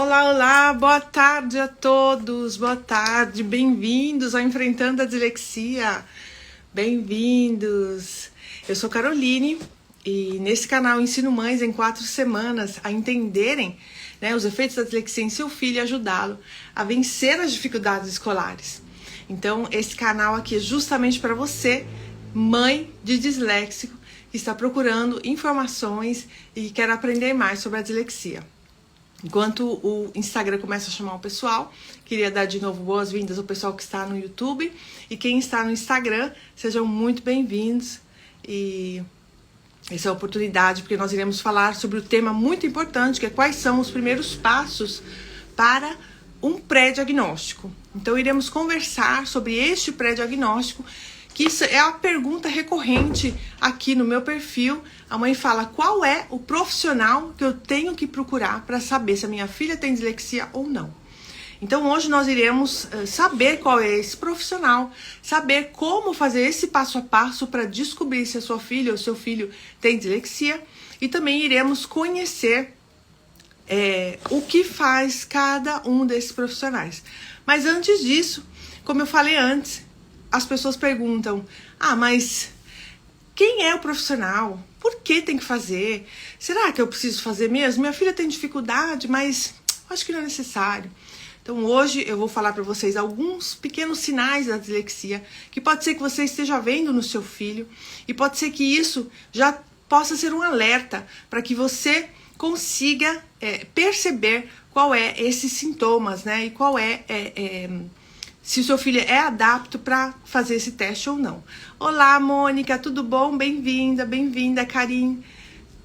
Olá, olá, boa tarde a todos, boa tarde, bem-vindos ao Enfrentando a Dislexia, bem-vindos. Eu sou Caroline e nesse canal ensino mães em 4 semanas a entenderem, os efeitos da dislexia em seu filho e ajudá-lo a vencer as dificuldades escolares. Então, esse canal aqui é justamente para você, mãe de disléxico, que está procurando informações e quer aprender mais sobre a dislexia. Enquanto o Instagram começa a chamar o pessoal, queria dar de novo boas-vindas ao pessoal que está no YouTube. E quem está no Instagram, sejam muito bem-vindos. E essa é a oportunidade, porque nós iremos falar sobre o tema muito importante, que é quais são os primeiros passos para um pré-diagnóstico. Então, iremos conversar sobre este pré-diagnóstico, que isso é a pergunta recorrente aqui no meu perfil. A mãe fala: qual é o profissional que eu tenho que procurar para saber se a minha filha tem dislexia ou não? Então hoje nós iremos saber qual é esse profissional, saber como fazer esse passo a passo para descobrir se a sua filha ou seu filho tem dislexia, e também iremos conhecer o que faz cada um desses profissionais. Mas antes disso, como eu falei antes, as pessoas perguntam: mas quem é o profissional? Por que tem que fazer? Será que eu preciso fazer mesmo? Minha filha tem dificuldade, mas acho que não é necessário. Então hoje eu vou falar para vocês alguns pequenos sinais da dislexia, que pode ser que você esteja vendo no seu filho, e pode ser que isso já possa ser um alerta para que você consiga perceber qual é esses sintomas, e qual se o seu filho é adapto para fazer esse teste ou não. Olá, Mônica, tudo bom? Bem-vinda, bem-vinda, Karim.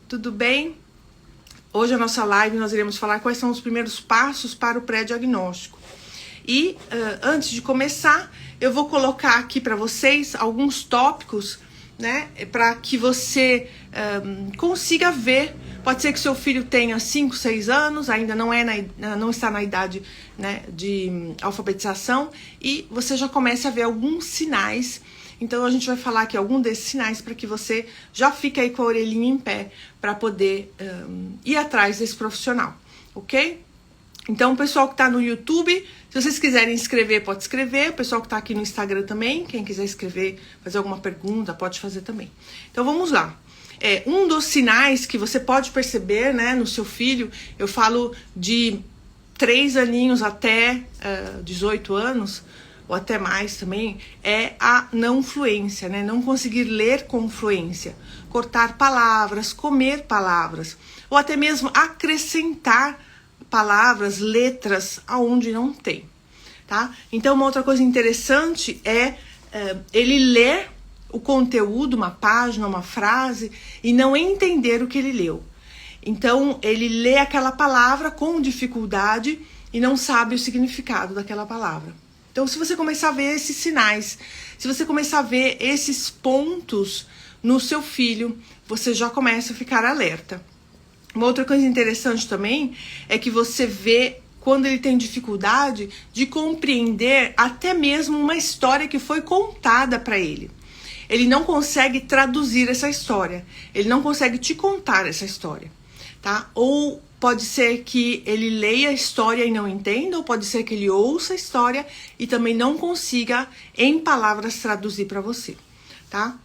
Tudo bem? Hoje a nossa live nós iremos falar quais são os primeiros passos para o pré-diagnóstico. E antes de começar, eu vou colocar aqui para vocês alguns tópicos, para que você consiga ver. Pode ser que seu filho tenha 5, 6 anos, ainda não está na idade de alfabetização, e você já comece a ver alguns sinais. Então a gente vai falar aqui algum desses sinais para que você já fique aí com a orelhinha em pé para poder ir atrás desse profissional, ok? Então o pessoal que está no YouTube, se vocês quiserem escrever, pode escrever. O pessoal que está aqui no Instagram também, quem quiser escrever, fazer alguma pergunta, pode fazer também. Então vamos lá. Um dos sinais que você pode perceber no seu filho, eu falo de 3 aninhos até 18 anos, ou até mais também, é a não fluência, não conseguir ler com fluência, cortar palavras, comer palavras, ou até mesmo acrescentar palavras, letras, aonde não tem, tá? Então, uma outra coisa interessante é ele ler o conteúdo, uma página, uma frase, e não entender o que ele leu. Então, ele lê aquela palavra com dificuldade e não sabe o significado daquela palavra. Então, se você começar a ver esses sinais, se você começar a ver esses pontos no seu filho, você já começa a ficar alerta. Uma outra coisa interessante também é que você vê quando ele tem dificuldade de compreender até mesmo uma história que foi contada para ele. Ele não consegue traduzir essa história, ele não consegue te contar essa história, tá? Ou pode ser que ele leia a história e não entenda, ou pode ser que ele ouça a história e também não consiga, em palavras, traduzir para você, tá?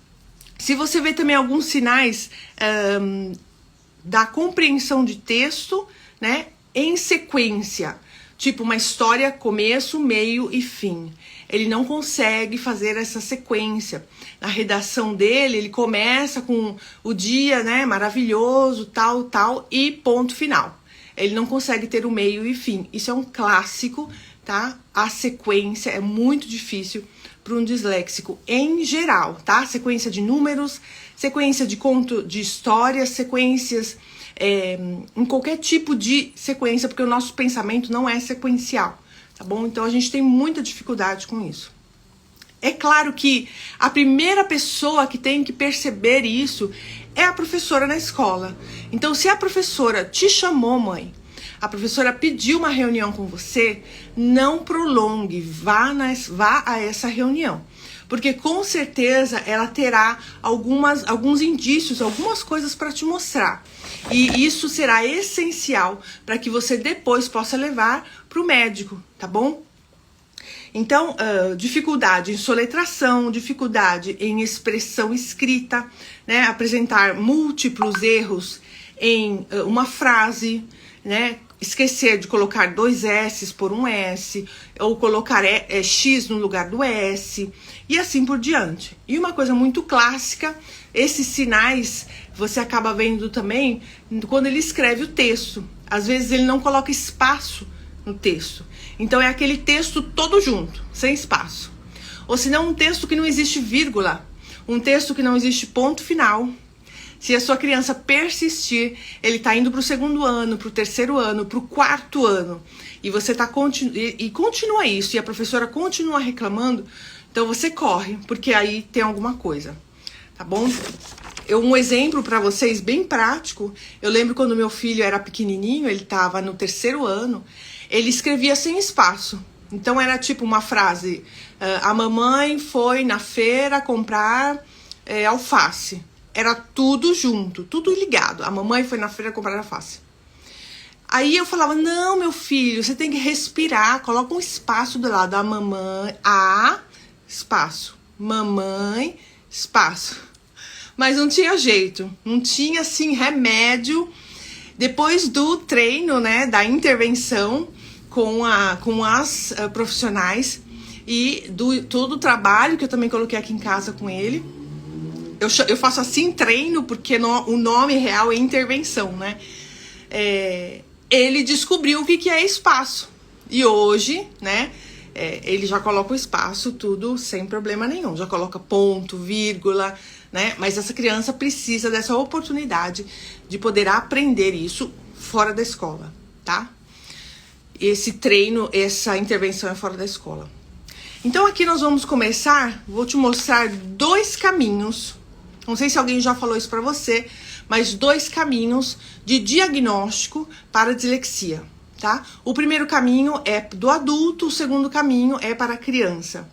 Se você vê também alguns sinais da compreensão de texto, em sequência, tipo uma história, começo, meio e fim. Ele não consegue fazer essa sequência. Na redação dele, ele começa com o dia, maravilhoso, tal, e ponto final. Ele não consegue ter o meio e fim. Isso é um clássico, tá? A sequência é muito difícil para um disléxico em geral, tá? Sequência de números, sequência de conto de histórias, sequências em qualquer tipo de sequência, porque o nosso pensamento não é sequencial, tá bom? Então a gente tem muita dificuldade com isso. É claro que a primeira pessoa que tem que perceber isso é a professora na escola. Então, se a professora te chamou, mãe, a professora pediu uma reunião com você, não prolongue, vá a essa reunião. porque com certeza ela terá alguns indícios, algumas coisas para te mostrar. E isso será essencial para que você depois possa levar para o médico, tá bom? Então, dificuldade em soletração, dificuldade em expressão escrita, né? Apresentar múltiplos erros em uma frase, né? Esquecer de colocar 2 S's por um S, ou colocar X no lugar do S, e assim por diante. E uma coisa muito clássica, esses sinais você acaba vendo também quando ele escreve o texto. Às vezes ele não coloca espaço no texto. Então é aquele texto todo junto, sem espaço. Ou senão um texto que não existe vírgula, um texto que não existe ponto final. Se a sua criança persistir, ele está indo para o 2º ano, para o 3º ano, para o 4º ano, e você continua isso, e a professora continua reclamando, então você corre, porque aí tem alguma coisa, tá bom? Um exemplo para vocês bem prático, eu lembro quando meu filho era pequenininho, ele estava no 3º ano, ele escrevia sem espaço. Então era tipo uma frase, a mamãe foi na feira comprar alface. Era tudo junto, tudo ligado. A mamãe foi na feira comprar alface. Aí eu falava, não, meu filho, você tem que respirar, coloca um espaço do lado da mamãe, espaço, mamãe, espaço. Mas não tinha jeito, não tinha assim remédio. Depois do treino, né, da intervenção com as profissionais e todo o trabalho que eu também coloquei aqui em casa com ele, eu faço assim treino porque o nome real é intervenção, né? Ele descobriu o que é espaço e hoje, né, ele já coloca o espaço tudo sem problema nenhum, já coloca ponto, vírgula, né? Mas essa criança precisa dessa oportunidade de poder aprender isso fora da escola, tá? Esse treino, essa intervenção é fora da escola. Então aqui nós vamos começar, vou te mostrar 2 caminhos, não sei se alguém já falou isso para você, mas 2 caminhos de diagnóstico para dislexia, tá? O primeiro caminho é do adulto, o segundo caminho é para a criança.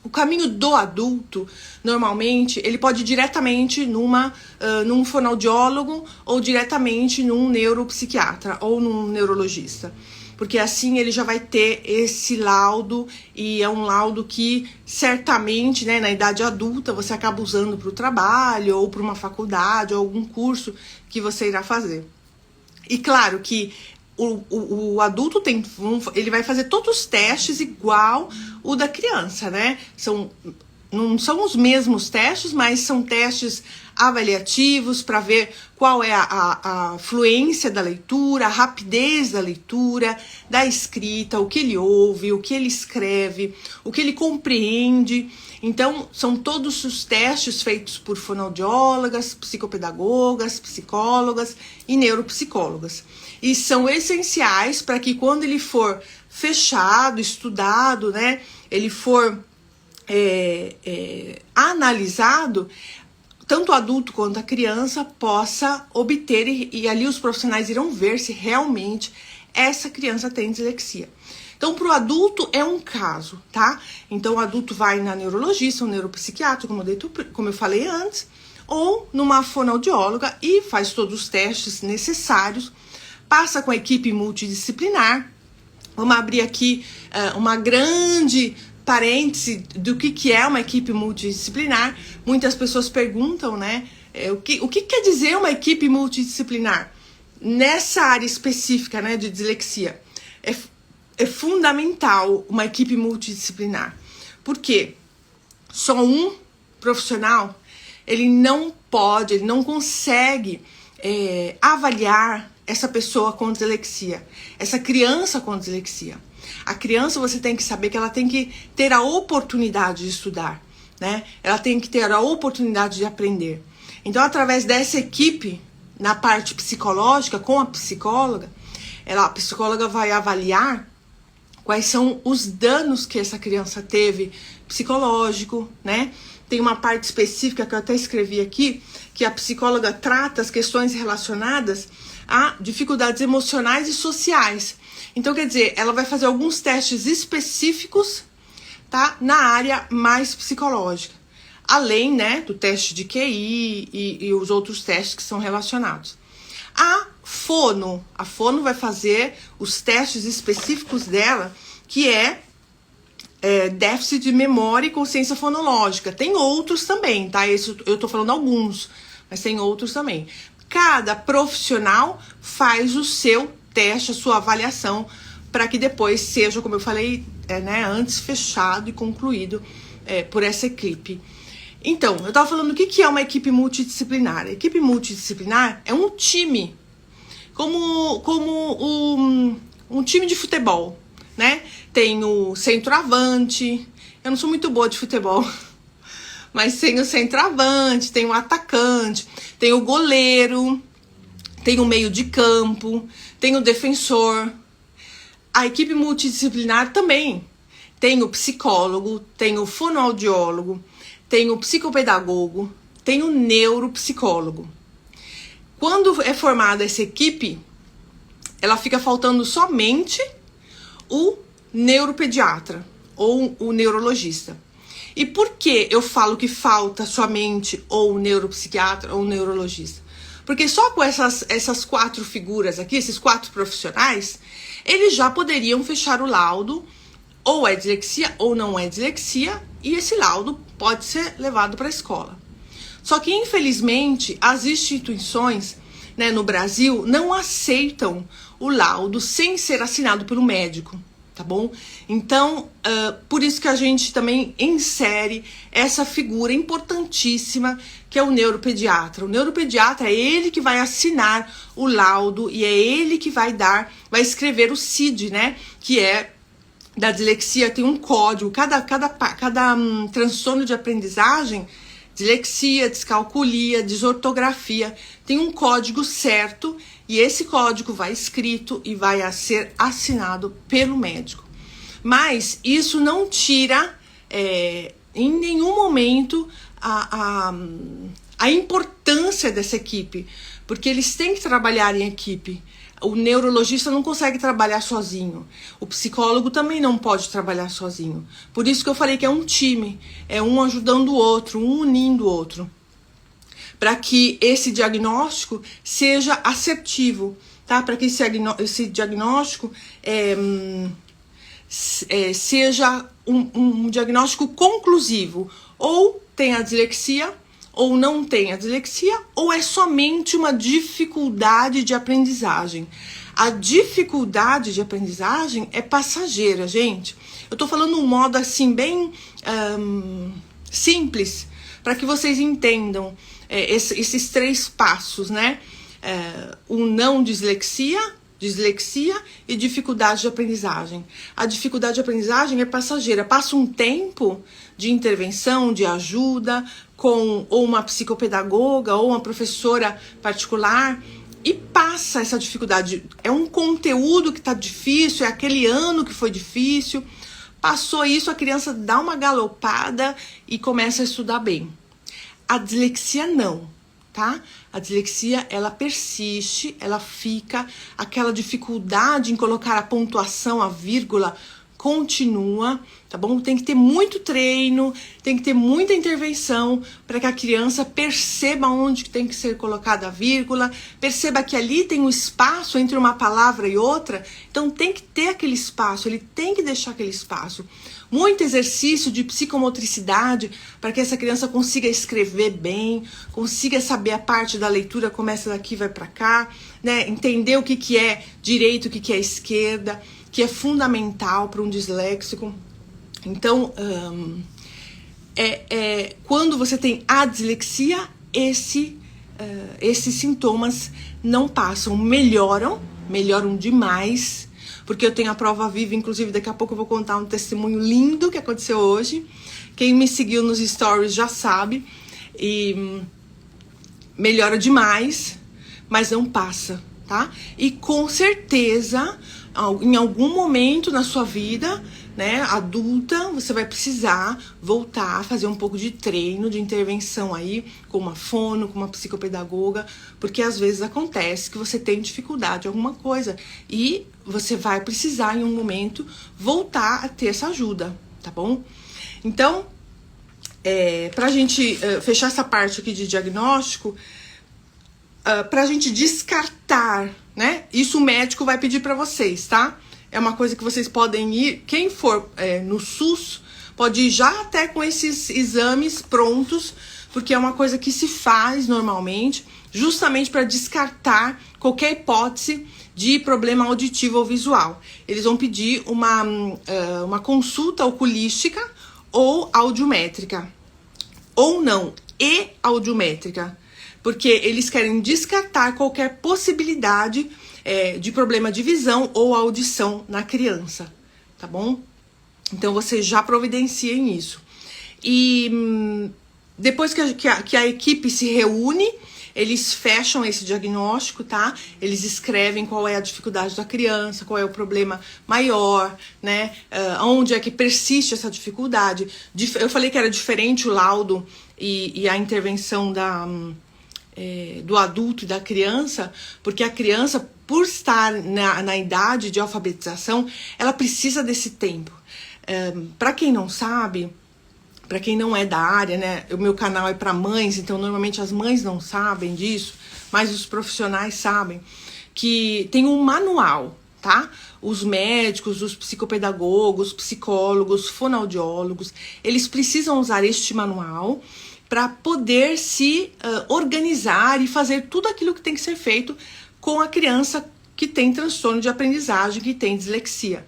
O caminho do adulto, normalmente, ele pode ir diretamente num fonoaudiólogo ou diretamente num neuropsiquiatra ou num neurologista. Porque assim ele já vai ter esse laudo e é um laudo que certamente, né, na idade adulta você acaba usando para o trabalho ou para uma faculdade ou algum curso que você irá fazer. E claro que o adulto ele vai fazer todos os testes igual o da criança, né? Não são os mesmos testes, mas são testes avaliativos para ver qual é a fluência da leitura, a rapidez da leitura, da escrita, o que ele ouve, o que ele escreve, o que ele compreende. Então, são todos os testes feitos por fonoaudiólogas, psicopedagogas, psicólogas e neuropsicólogas. E são essenciais para que quando ele for fechado, estudado, né, ele for analisado, tanto o adulto quanto a criança possa obter e ali os profissionais irão ver se realmente essa criança tem dislexia. Então, para o adulto é um caso, tá? Então, o adulto vai na neurologista, um neuropsiquiatra, como eu falei antes, ou numa fonoaudióloga e faz todos os testes necessários, passa com a equipe multidisciplinar. Vamos abrir aqui uma grande parêntese do que é uma equipe multidisciplinar. Muitas pessoas perguntam, né, o que quer dizer uma equipe multidisciplinar? Nessa área específica, né, de dislexia, é fundamental uma equipe multidisciplinar. Porque só um profissional, ele não consegue avaliar essa pessoa com dislexia, essa criança com dislexia. A criança, você tem que saber que ela tem que ter a oportunidade de estudar, né? Ela tem que ter a oportunidade de aprender. Então, através dessa equipe, na parte psicológica, com a psicóloga, a psicóloga vai avaliar quais são os danos que essa criança teve psicológico, né? Tem uma parte específica que eu até escrevi aqui, que a psicóloga trata as questões relacionadas a dificuldades emocionais e sociais. Então, quer dizer, ela vai fazer alguns testes específicos tá? Na área mais psicológica. Além, né, do teste de QI e os outros testes que são relacionados. A fono vai fazer os testes específicos dela, que é déficit de memória e consciência fonológica. Tem outros também, tá? Esse, eu tô falando alguns, mas tem outros também. Cada profissional faz o seu teste, a sua avaliação, para que depois seja, como eu falei, né, antes fechado e concluído por essa equipe. Então, eu estava falando o que é uma equipe multidisciplinar. A equipe multidisciplinar é um time, como um time de futebol, né? Tem o centroavante, eu não sou muito boa de futebol, mas tem o centroavante, tem o atacante, tem o goleiro, tem o meio de campo, tem o defensor. A equipe multidisciplinar também tem o psicólogo, tem o fonoaudiólogo, tem o psicopedagogo, tem o neuropsicólogo. Quando é formada essa equipe, ela fica faltando somente o neuropediatra ou o neurologista. E por que eu falo que falta somente ou o neuropsiquiatra ou o neurologista? Porque só com essas 4 figuras aqui, esses 4 profissionais, eles já poderiam fechar o laudo, ou é dislexia ou não é dislexia, e esse laudo pode ser levado para a escola. Só que, infelizmente, as instituições, né, no Brasil não aceitam o laudo sem ser assinado pelo médico, tá bom? Então, por isso que a gente também insere essa figura importantíssima que é o neuropediatra. O neuropediatra é ele que vai assinar o laudo e é ele que vai escrever o CID, né? Que é da dislexia, tem um código, cada transtorno de aprendizagem, dislexia, descalculia, desortografia, tem um código certo e esse código vai escrito e vai ser assinado pelo médico. Mas isso não tira em nenhum momento a importância dessa equipe, porque eles têm que trabalhar em equipe. O neurologista não consegue trabalhar sozinho. O psicólogo também não pode trabalhar sozinho. Por isso que eu falei que é um time. É um ajudando o outro, um unindo o outro. Para que esse diagnóstico seja assertivo, tá? Para que esse diagnóstico seja um diagnóstico conclusivo. Ou tem a dislexia, ou não tem a dislexia, ou é somente uma dificuldade de aprendizagem. A dificuldade de aprendizagem é passageira, gente. Eu tô falando um modo assim bem simples, para que vocês entendam esses 3 passos, né? O não dislexia e dificuldade de aprendizagem. A dificuldade de aprendizagem é passageira. Passa um tempo de intervenção, de ajuda, com ou uma psicopedagoga ou uma professora particular e passa essa dificuldade. É um conteúdo que está difícil, é aquele ano que foi difícil. Passou isso, a criança dá uma galopada e começa a estudar bem. A dislexia não, tá? A dislexia, ela persiste, ela fica, aquela dificuldade em colocar a pontuação, a vírgula, continua, tá bom? Tem que ter muito treino, tem que ter muita intervenção para que a criança perceba onde tem que ser colocada a vírgula, perceba que ali tem um espaço entre uma palavra e outra, então tem que ter aquele espaço, ele tem que deixar aquele espaço. Muito exercício de psicomotricidade para que essa criança consiga escrever bem, consiga saber a parte da leitura, começa daqui, vai para cá, né? Entender o que é direito, o que é esquerda, que é fundamental para um disléxico. Então, quando você tem a dislexia, esses sintomas não passam, melhoram demais, porque eu tenho a prova viva, inclusive daqui a pouco eu vou contar um testemunho lindo que aconteceu hoje. Quem me seguiu nos stories já sabe, e melhora demais, mas não passa, tá? E com certeza, em algum momento na sua vida, né, adulta, você vai precisar voltar a fazer um pouco de treino, de intervenção aí, com uma fono, com uma psicopedagoga, porque às vezes acontece que você tem dificuldade em alguma coisa e você vai precisar em um momento voltar a ter essa ajuda, tá bom? Então, pra gente fechar essa parte aqui de diagnóstico, pra gente descartar, né? Isso o médico vai pedir pra vocês, tá? É uma coisa que vocês podem ir, quem for no SUS, pode ir já até com esses exames prontos, porque é uma coisa que se faz normalmente, justamente para descartar qualquer hipótese de problema auditivo ou visual. Eles vão pedir uma consulta oculística ou audiométrica. Ou não, e audiométrica. Porque eles querem descartar qualquer possibilidade de problema de visão ou audição na criança, tá bom? Então, vocês já providenciem isso. E depois que a equipe se reúne, eles fecham esse diagnóstico, tá? Eles escrevem qual é a dificuldade da criança, qual é o problema maior, né? Onde é que persiste essa dificuldade. Eu falei que era diferente o laudo e a intervenção do adulto e da criança, porque a criança, por estar na idade de alfabetização, ela precisa desse tempo. Para quem não sabe, para quem não é da área, né? O meu canal é para mães, então normalmente as mães não sabem disso, mas os profissionais sabem que tem um manual, tá? Os médicos, os psicopedagogos, psicólogos, fonoaudiólogos, eles precisam usar este manual para poder se organizar e fazer tudo aquilo que tem que ser feito com a criança que tem transtorno de aprendizagem, que tem dislexia.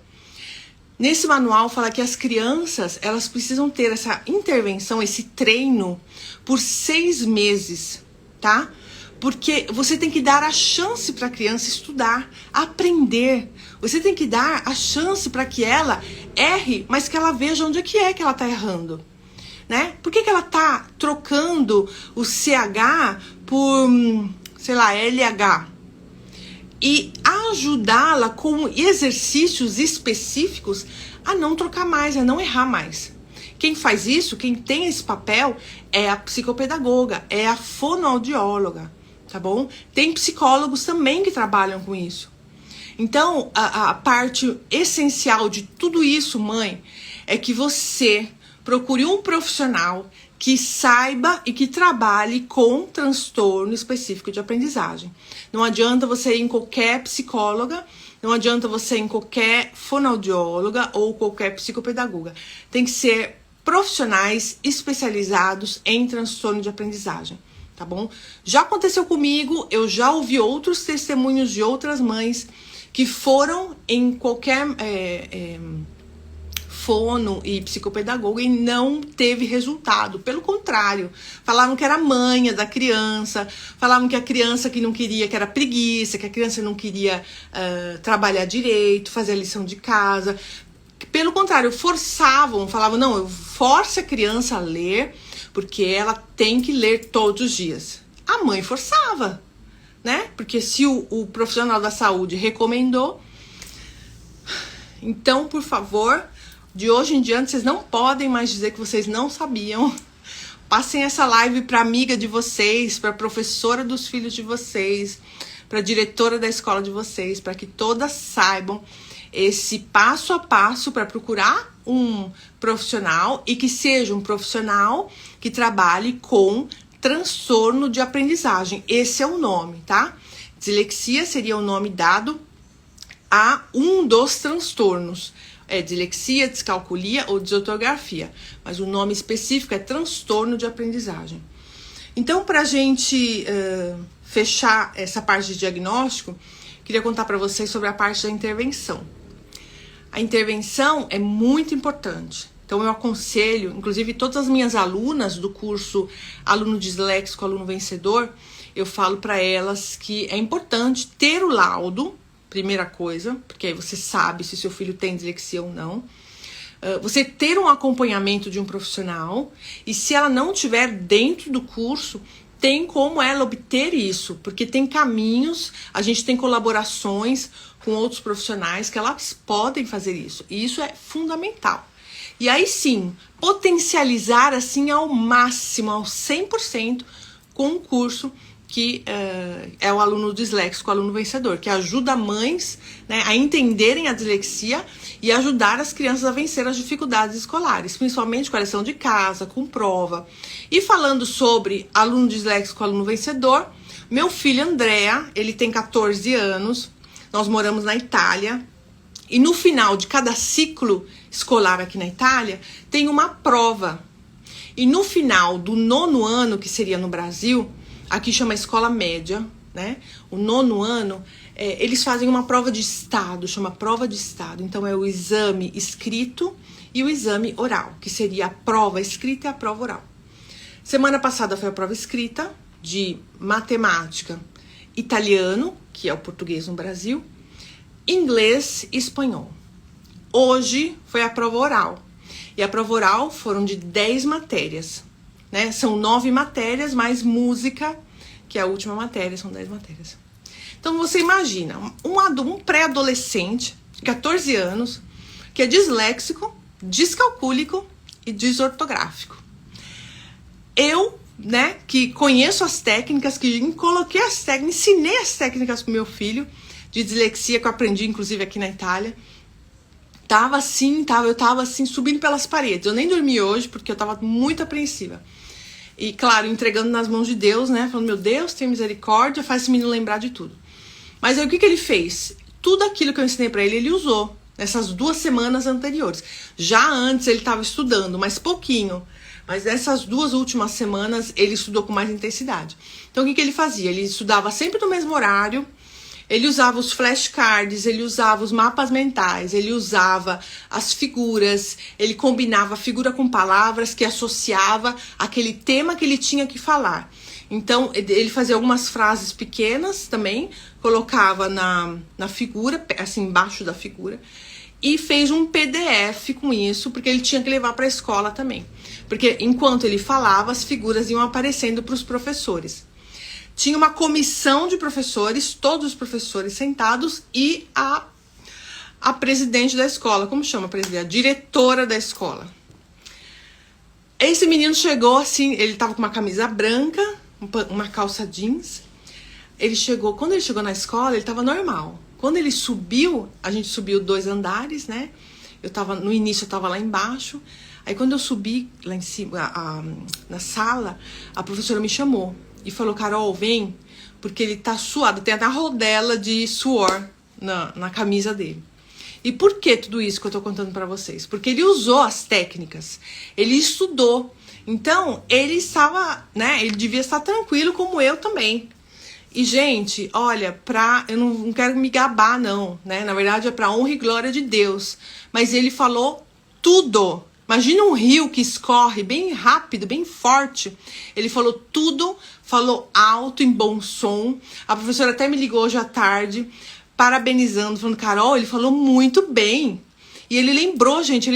Nesse manual fala que as crianças, elas precisam ter essa intervenção, esse treino por 6 meses, tá? Porque você tem que dar a chance para a criança estudar, aprender. Você tem que dar a chance para que ela erre, mas que ela veja onde é que ela tá errando, né? Por que ela tá trocando o CH por, sei lá, LH? E ajudá-la com exercícios específicos a não trocar mais, a não errar mais. Quem faz isso, quem tem esse papel, é a psicopedagoga, é a fonoaudióloga, tá bom? Tem psicólogos também que trabalham com isso. Então, a parte essencial de tudo isso, mãe, é que você procure um profissional que saiba e que trabalhe com transtorno específico de aprendizagem. Não adianta você ir em qualquer psicóloga, não adianta você ir em qualquer fonoaudióloga ou qualquer psicopedagoga. Tem que ser profissionais especializados em transtorno de aprendizagem, tá bom? Já aconteceu comigo, eu já ouvi outros testemunhos de outras mães que foram em qualquer fono e psicopedagoga e não teve resultado. Pelo contrário, falavam que era manha da criança, falavam que a criança que não queria, que era preguiça, que a criança não queria trabalhar direito, fazer a lição de casa. Pelo contrário, forçavam, falavam, não, force a criança a ler, porque ela tem que ler todos os dias. A mãe forçava, né? Porque se o profissional da saúde recomendou, então, por favor, de hoje em diante, vocês não podem mais dizer que vocês não sabiam. Passem essa live para amiga de vocês, para professora dos filhos de vocês, para diretora da escola de vocês, para que todas saibam esse passo a passo para procurar um profissional e que seja um profissional que trabalhe com transtorno de aprendizagem. Esse é o nome, tá? Dislexia seria o nome dado a um dos transtornos. Dislexia, descalculia ou desortografia, mas o nome específico é transtorno de aprendizagem. Então, para a gente fechar essa parte de diagnóstico, queria contar para vocês sobre a parte da intervenção. A intervenção é muito importante. Então, eu aconselho, inclusive todas as minhas alunas do curso Aluno Disléxico, Aluno Vencedor, eu falo para elas que é importante ter o laudo, primeira coisa, porque aí você sabe se seu filho tem dislexia ou não. Você ter um acompanhamento de um profissional, e se ela não estiver dentro do curso, tem como ela obter isso, porque tem caminhos, a gente tem colaborações com outros profissionais que elas podem fazer isso, e isso é fundamental. E aí sim, potencializar assim ao máximo, ao 100%, com um curso que é o aluno disléxico, o aluno vencedor, que ajuda mães, né, a entenderem a dislexia e ajudar as crianças a vencer as dificuldades escolares, principalmente com a lição de casa, com prova. E falando sobre aluno disléxico, aluno vencedor, meu filho Andrea, ele tem 14 anos, nós moramos na Itália, e no final de cada ciclo escolar aqui na Itália, tem uma prova. E no final do 9º ano, que seria no Brasil, aqui chama escola média, né? O 9º ano, eles fazem uma prova de estado, chama prova de estado. Então é o exame escrito e o exame oral, que seria a prova escrita e a prova oral. Semana passada foi a prova escrita de matemática, italiano, que é o português no Brasil, inglês e espanhol. Hoje foi a prova oral. E a prova oral foram de 10 matérias, né? São 9 matérias, mais música, que é a última matéria, são 10 matérias. Então você imagina, um pré-adolescente, de 14 anos, que é disléxico, descalcúlico e desortográfico. Eu, né, que conheço as técnicas, que coloquei as técnicas, ensinei as técnicas pro meu filho, de dislexia, que eu aprendi, inclusive, aqui na Itália. Eu tava assim, subindo pelas paredes. Eu nem dormi hoje, porque eu tava muito apreensiva. E, claro, entregando nas mãos de Deus, né? Falando, meu Deus, tem misericórdia, faz esse menino lembrar de tudo. Mas aí, o que ele fez? Tudo aquilo que eu ensinei pra ele, ele usou. Nessas 2 semanas anteriores. Já antes, ele tava estudando, mas pouquinho. Mas nessas 2 últimas semanas, ele estudou com mais intensidade. Então, o que ele fazia? Ele estudava sempre no mesmo horário. Ele usava os flashcards, ele usava os mapas mentais, ele usava as figuras, ele combinava figura com palavras que associava aquele tema que ele tinha que falar. Então, ele fazia algumas frases pequenas também, colocava na figura, assim, embaixo da figura, e fez um PDF com isso, porque ele tinha que levar para a escola também. Porque enquanto ele falava, as figuras iam aparecendo para os professores. Tinha uma comissão de professores, todos os professores sentados, e a presidente da escola, como chama a presidente? A diretora da escola. Esse menino chegou assim, ele tava com uma camisa branca, uma calça jeans. Quando ele chegou na escola, ele tava normal. Quando ele subiu, a gente subiu 2 andares, né? No início eu tava lá embaixo. Aí quando eu subi lá em cima, na sala, a professora me chamou. E falou, Carol, vem, porque ele tá suado, tem até a rodela de suor na camisa dele. E por que tudo isso que eu tô contando pra vocês? Porque ele usou as técnicas, ele estudou. Então, ele estava, né, ele devia estar tranquilo como eu também. E, gente, olha, eu não quero me gabar, não, né? Na verdade, é pra honra e glória de Deus. Mas ele falou tudo. Imagina um rio que escorre bem rápido, bem forte. Ele falou tudo, falou alto, em bom som. A professora até me ligou hoje à tarde, parabenizando, falando, Carol, ele falou muito bem. E ele lembrou, gente,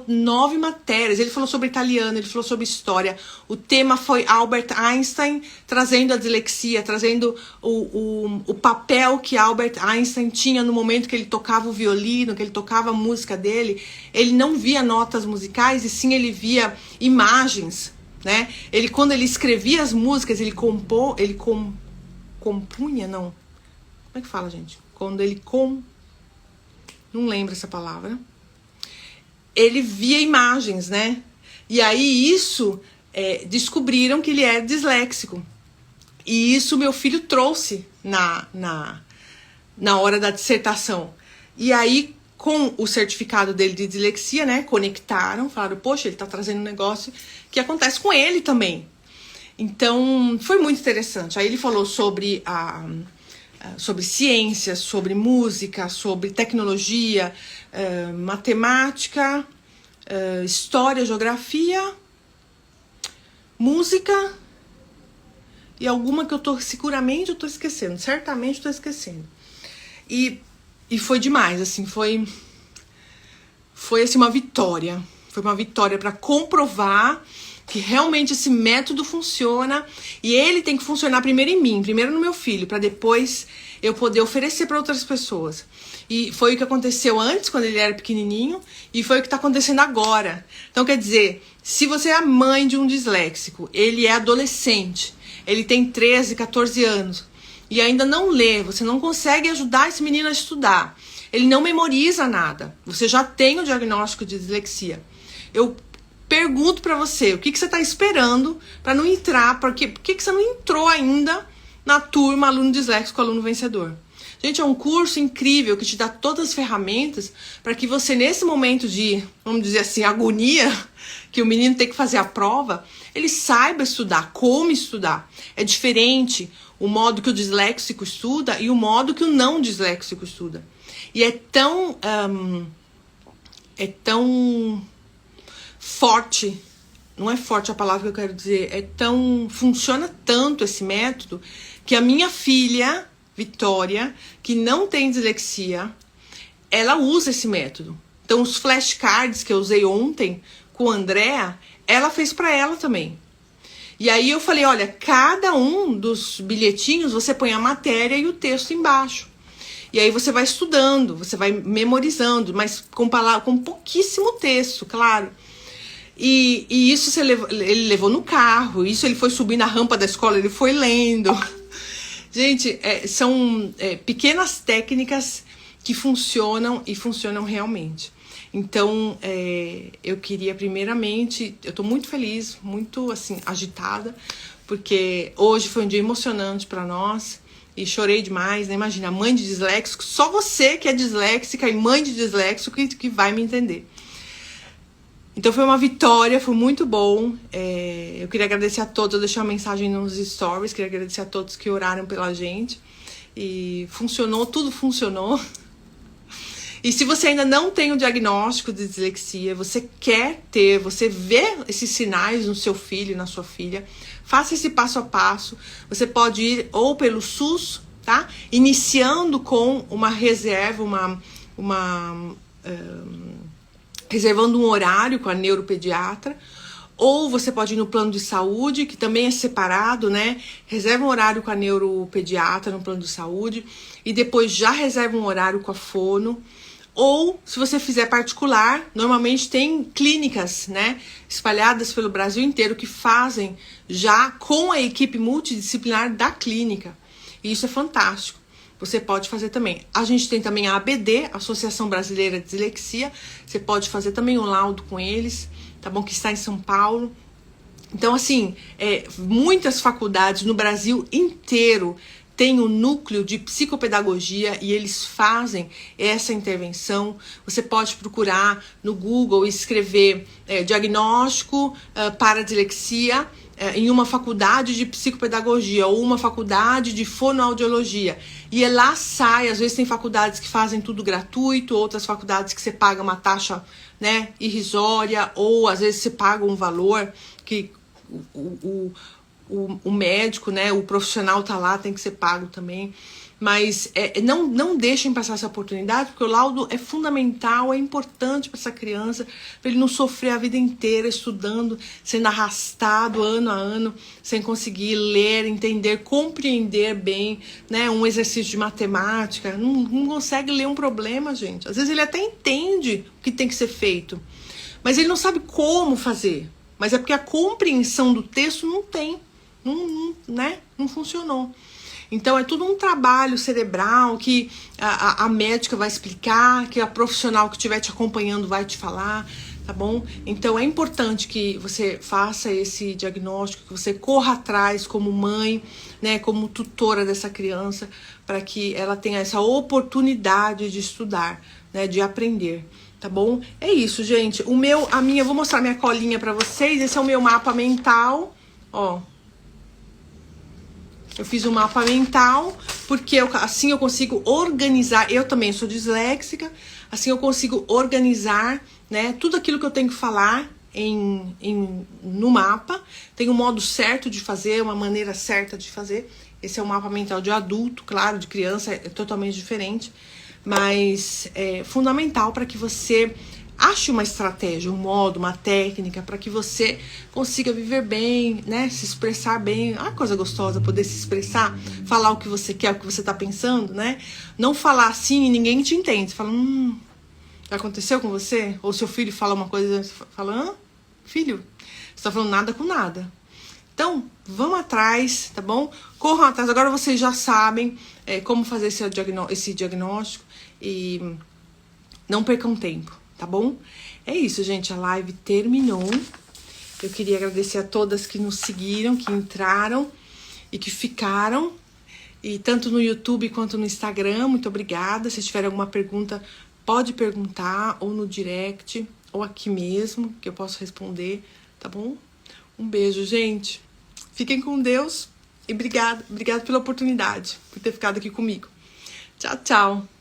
9 matérias. Ele falou sobre italiano, ele falou sobre história. O tema foi Albert Einstein, trazendo a dislexia, trazendo o papel que Albert Einstein tinha no momento que ele tocava o violino, que ele tocava a música dele. Ele não via notas musicais, e sim ele via imagens, né? Quando ele escrevia as músicas, compunha, não. Como é que fala, gente? Quando ele não lembro essa palavra. Ele via imagens, né? E aí descobriram que ele era disléxico. E isso meu filho trouxe na hora da dissertação. E aí, com o certificado dele de dislexia, né? Conectaram, falaram, poxa, ele tá trazendo um negócio que acontece com ele também. Então, foi muito interessante. Aí ele falou sobre ciência, sobre música, sobre tecnologia, matemática, história, geografia, música e alguma que seguramente eu tô esquecendo, certamente eu tô esquecendo. E foi demais, assim, foi assim uma vitória. Foi uma vitória para comprovar que realmente esse método funciona, e ele tem que funcionar primeiro em mim, primeiro no meu filho, para depois eu poder oferecer para outras pessoas. E foi o que aconteceu antes, quando ele era pequenininho, e foi o que está acontecendo agora. Então, quer dizer, se você é a mãe de um disléxico, ele é adolescente, ele tem 13, 14 anos e ainda não lê, você não consegue ajudar esse menino a estudar, ele não memoriza nada, você já tem o diagnóstico de dislexia. Eu pergunto pra você, o que você tá esperando pra não entrar, por que você não entrou ainda na turma Aluno Disléxico, Aluno Vencedor? Gente, é um curso incrível que te dá todas as ferramentas para que você, nesse momento de, vamos dizer assim, agonia, que o menino tem que fazer a prova, ele saiba estudar, como estudar. É diferente o modo que o disléxico estuda e o modo que o não disléxico estuda. E é tão forte, não é forte a palavra que eu quero dizer, funciona tanto esse método, que a minha filha Vitória, que não tem dislexia, ela usa esse método. Então os flashcards que eu usei ontem com a Andrea, ela fez para ela também. E aí eu falei, olha, cada um dos bilhetinhos você põe a matéria e o texto embaixo. E aí você vai estudando, você vai memorizando, mas com pouquíssimo texto, claro. E isso ele levou no carro, isso ele foi subir na rampa da escola, ele foi lendo. Gente, são pequenas técnicas que funcionam e funcionam realmente. Então, eu queria primeiramente, eu tô muito feliz, muito assim, agitada, porque hoje foi um dia emocionante para nós e chorei demais, né? Imagina, mãe de disléxico, só você que é disléxica e mãe de disléxico que vai me entender. Então foi uma vitória, foi muito bom. Eu queria agradecer a todos, eu deixei uma mensagem nos stories, queria agradecer a todos que oraram pela gente. E funcionou, tudo funcionou. E se você ainda não tem o diagnóstico de dislexia, você quer ter, você vê esses sinais no seu filho, na sua filha, faça esse passo a passo. Você pode ir ou pelo SUS, tá? Iniciando com uma reserva, reservando um horário com a neuropediatra, ou você pode ir no plano de saúde, que também é separado, né? Reserva um horário com a neuropediatra no plano de saúde, e depois já reserva um horário com a fono, ou se você fizer particular, normalmente tem clínicas, né, espalhadas pelo Brasil inteiro que fazem já com a equipe multidisciplinar da clínica, e isso é fantástico. Você pode fazer também. A gente tem também a ABD, Associação Brasileira de Dislexia. Você pode fazer também um laudo com eles, tá bom? Que está em São Paulo. Então, assim, muitas faculdades no Brasil inteiro têm um núcleo de psicopedagogia e eles fazem essa intervenção. Você pode procurar no Google e escrever diagnóstico para dislexia em uma faculdade de psicopedagogia ou uma faculdade de fonoaudiologia. E lá sai, às vezes tem faculdades que fazem tudo gratuito, outras faculdades que você paga uma taxa, né, irrisória, ou às vezes você paga um valor que o médico, né, o profissional tá lá, tem que ser pago também. Mas não deixem passar essa oportunidade, porque o laudo é fundamental, é importante para essa criança, para ele não sofrer a vida inteira estudando, sendo arrastado ano a ano, sem conseguir ler, entender, compreender bem, né, um exercício de matemática. Não consegue ler um problema, gente. Às vezes ele até entende o que tem que ser feito, mas ele não sabe como fazer. Mas é porque a compreensão do texto não tem, não funcionou. Então é tudo um trabalho cerebral que a médica vai explicar, que a profissional que estiver te acompanhando vai te falar, tá bom? Então é importante que você faça esse diagnóstico, que você corra atrás como mãe, né, como tutora dessa criança, para que ela tenha essa oportunidade de estudar, né, de aprender, tá bom? É isso, gente. Eu vou mostrar minha colinha para vocês. Esse é o meu mapa mental, ó. Eu fiz um mapa mental, porque assim eu consigo organizar, eu também sou disléxica, assim eu consigo organizar, né, tudo aquilo que eu tenho que falar no mapa. Tem um modo certo de fazer, uma maneira certa de fazer. Esse é o mapa mental de adulto, claro, de criança é totalmente diferente, mas é fundamental para que você ache uma estratégia, um modo, uma técnica para que você consiga viver bem, né? Se expressar bem. Ah, coisa gostosa poder se expressar, falar o que você quer, o que você tá pensando, né? Não falar assim e ninguém te entende. Você fala, já aconteceu com você? Ou seu filho fala uma coisa, você fala, filho, você tá falando nada com nada. Então, vamos atrás, tá bom? Corram atrás. Agora vocês já sabem como fazer esse diagnóstico e não percam tempo, tá bom? É isso, gente. A live terminou. Eu queria agradecer a todas que nos seguiram, que entraram e que ficaram. E tanto no YouTube quanto no Instagram. Muito obrigada. Se tiver alguma pergunta, pode perguntar ou no direct ou aqui mesmo, que eu posso responder, tá bom? Um beijo, gente. Fiquem com Deus e obrigada pela oportunidade, por ter ficado aqui comigo. Tchau, tchau.